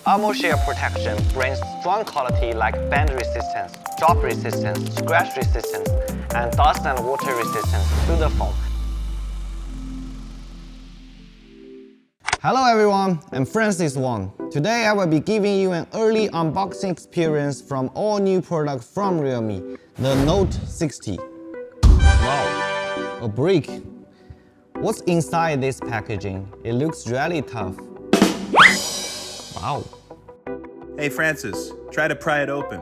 Armor shell protection brings strong quality like bend resistance, drop resistance, scratch resistance, and dust and water resistance to the phone. Hello everyone, I'm Francis Wang. Today I will be giving you an early unboxing experience from all new product from Realme, the Note 60. Wow, a brick. What's inside this packaging? It looks really tough. Wow. Hey Francis, try to pry it open.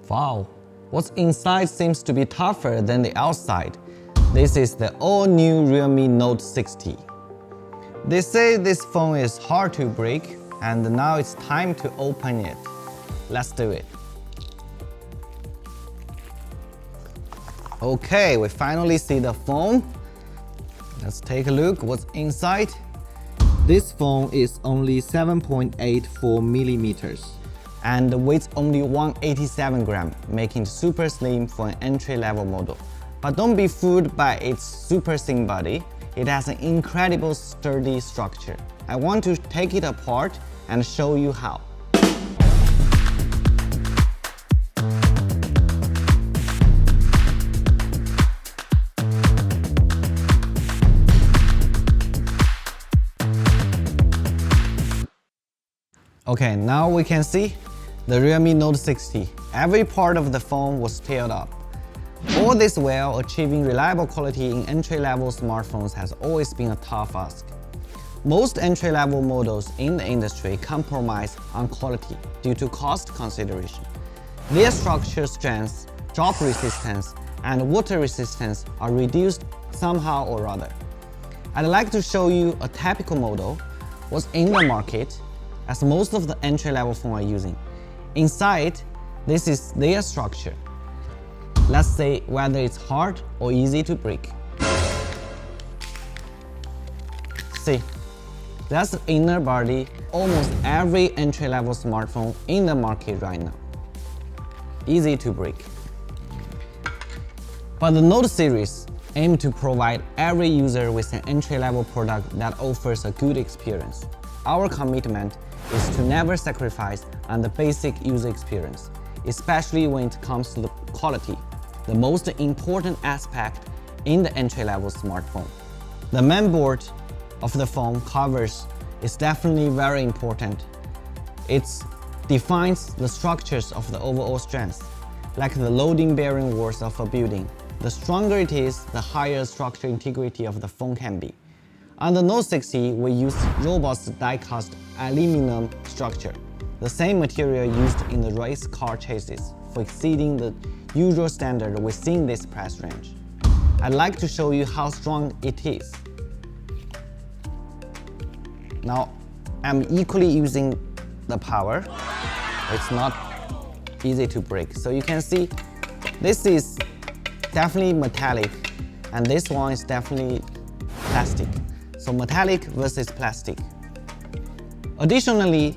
Wow, what's inside seems to be tougher than the outside. This is the all-new Realme Note 60. They say this phone is hard to break, and now it's time to open it. Let's do it. Okay, we finally see the phone. Let's take a look what's inside. This phone is only 7.84 millimeters and weighs only 187 grams, making it super slim for an entry-level model. But don't be fooled by its super thin body. It has an incredible sturdy structure. I want to take it apart and show you how. Okay, now we can see the Realme Note 60. Every part of the phone was scaled up. All this while achieving reliable quality in entry-level smartphones has always been a tough ask. Most entry-level models in the industry compromise on quality due to cost consideration. Their structure strength, drop resistance, and water resistance are reduced somehow or other. I'd like to show you a typical model, what's in the market, as most of the entry-level phones are using. Inside, this is their structure. Let's say whether it's hard or easy to break. See, that's the inner body almost every entry-level smartphone in the market right now. Easy to break. But the Note series aims to provide every user with an entry-level product that offers a good experience. Our commitment is to never sacrifice on the basic user experience, especially when it comes to the quality, the most important aspect in the entry-level smartphone. The mainboard of the phone covers is definitely very important. It defines the structures of the overall strength, like the loading bearing walls of a building. The stronger it is, the higher structural integrity of the phone can be. On the Note 60, we used robust die-cast aluminum structure, the same material used in the race car chassis, for exceeding the usual standard within this price range. I'd like to show you how strong it is. Now, I'm equally using the power. It's not easy to break. So you can see this is definitely metallic, and this one is definitely plastic. So metallic versus plastic. Additionally,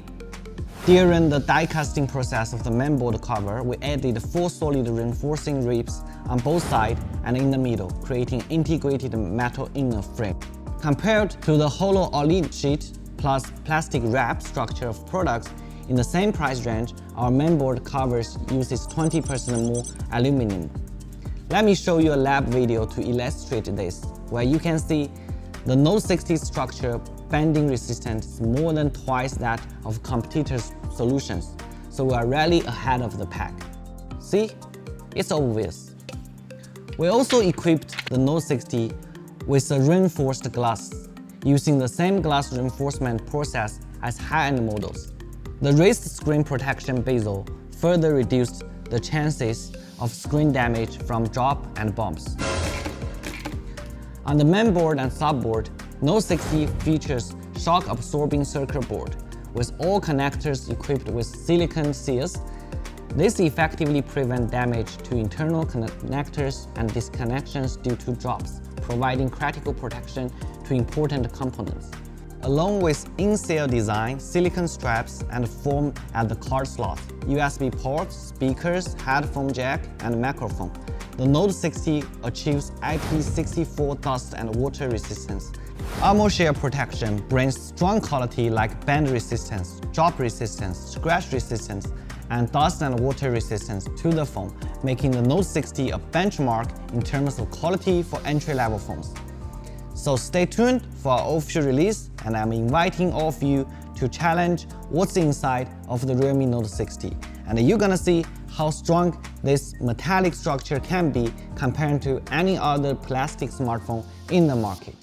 during the die casting process of the mainboard cover, we added 4 solid reinforcing ribs on both sides and in the middle, creating integrated metal inner frame. Compared to the hollow OLED sheet plus plastic wrap structure of products in the same price range, our mainboard covers uses 20% more aluminum. Let me show you a lab video to illustrate this, where you can see the Note 60 structure bending resistance is more than twice that of competitors' solutions, so we are really ahead of the pack. See? It's obvious. We also equipped the Note 60 with a reinforced glass, using the same glass reinforcement process as high-end models. The raised screen protection bezel further reduced the chances of screen damage from drop and bumps. On the mainboard and subboard, Note 60 features shock-absorbing circuit board, with all connectors equipped with silicon seals. This effectively prevents damage to internal connectors and disconnections due to drops, providing critical protection to important components. along with in-cell design, silicone straps, and foam at the card slot, USB ports, speakers, headphone jack, and microphone. The Note 60 achieves IP64 dust and water resistance. Armor shell protection brings strong quality like bend resistance, drop resistance, scratch resistance, and dust and water resistance to the phone, making the Note 60 a benchmark in terms of quality for entry-level phones. So stay tuned for our official release, and I'm inviting all of you to challenge what's inside of the REALME Note 60. And you're gonna see how strong this metallic structure can be compared to any other plastic smartphone in the market.